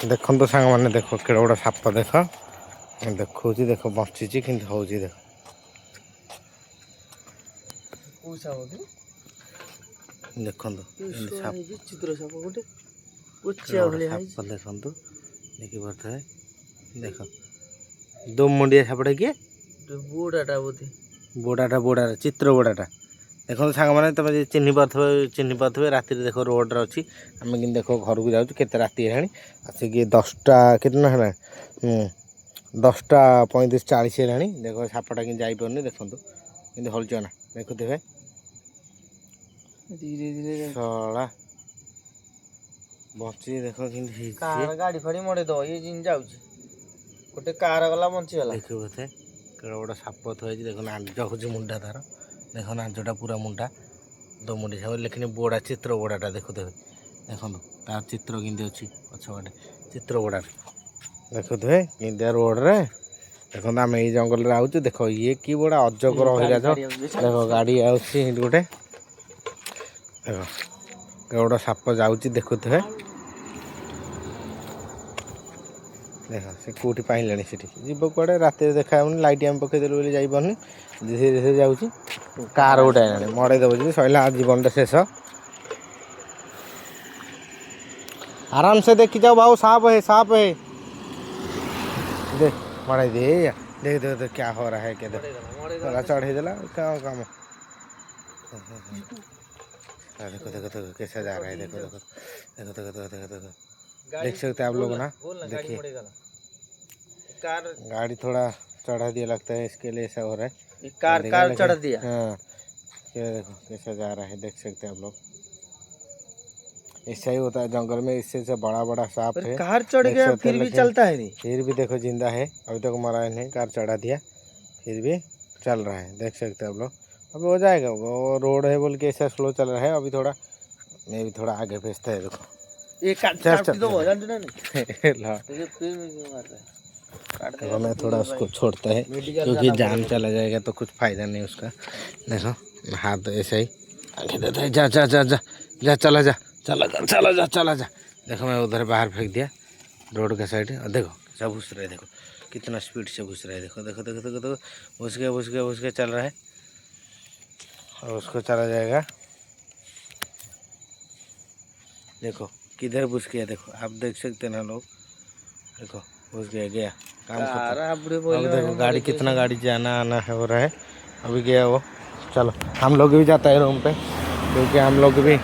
देखो तो सांग मैंने देख केड़ा गोटा साप देख देखो देख बची कि हूँ देख देखो चित्र साप गोटे साप देखु देखी पारे देख दो मुंडिया सापटा किए बोडाटा बोधे बोड़ा चित्र बोड़ाटा देखो सांग मैंने तुम चिन्ह पारे राति देख रोड अच्छी आम कि देख घर को जाऊँ के राति है आसिक 10टा कितना है 10टा 35-40 है देख सापटा कि जापार देखो कि हलच ना देखुवे धीरे धीरे शला बची देख गाड़ी फाड़ी मड़े दो ये जिन जाऊँ गोटे कार गला बंची गला देख बोधे केड़ा गोटे साप थोड़ी देख नांज हो मुंडा तार देख नांजटा पूरा मुंडा दो मुंडी सब लेकिन बोड़ा चित्र बोड़ाटा देखुवे देखो तार चित्र कि अच्छी पछपटे चित्र बोड़ा देखुवे कि रोड रे देखो आम ये जंगल आउे देख ये कि बड़ा अजगर हिराज देख गाड़ी आउे गोटे देख गोटे साप जाऊँगी देखुवे देख से कौटी पाइलानी से जीव कड़े रात देखा लाइट आम पकईदेलु बोली जापारनी धीरे धीरे जाऊँगी कार गोटे आने मड़े देव सैला जीवन शेष आराम से देखी जाओ भाव सांप है देख मड़े दे देख देख देख क्या हो रहा है क्या देख चढ़े देला क्या काम देखो देखो देखो कैसे जा रहा है देखो देखो देखो देखो देखो देखो देखो देख सकते हैं आप लोग ना देखिए गाड़ी थोड़ा चढ़ा दिया लगता है इसके लिए ऐसा हो रहा है कार चढ़ा दिया हाँ क्या देखो कैसा जा रहा है देख सकते हैं आप लोग ऐसा ही होता है जंगल में इससे से बड़ा बड़ा सांप है कार चढ़ गया फिर भी चलता है नहीं फिर भी देखो जिंदा है अभी तक मरा नहीं कार चढ़ा दिया फिर भी चल रहा है देख सकते हैं आप लोग अभी हो जाएगा वो रोड है बोल के ऐसा स्लो चल रहा है अभी थोड़ा मैं भी थोड़ा आगे भेजता है देखो देखो मैं थोड़ा उसको छोड़ता है क्योंकि जान चला जाएगा तो कुछ फायदा नहीं उसका देखो हाथ ऐसे ही आगे देता है जा जा जा जा जा चला जा चला जा चला जा चला जा देखो मैं उधर बाहर फेंक दिया रोड के साइड और देखो सब घुस रहा है देखो कितना स्पीड से घुस रहा है देखो देखो देखो देखो देखो घुस के चल रहा है और उसको चला जाएगा देखो किधर घुस गया देखो आप देख सकते हैं ना लोग देखो घुस गया काम खत्म अब देखो गाड़ी कितना गाड़ी जाना आना है हो रहा है अभी गया वो चलो हम लोग भी जाता है रूम पे क्योंकि हम लोग भी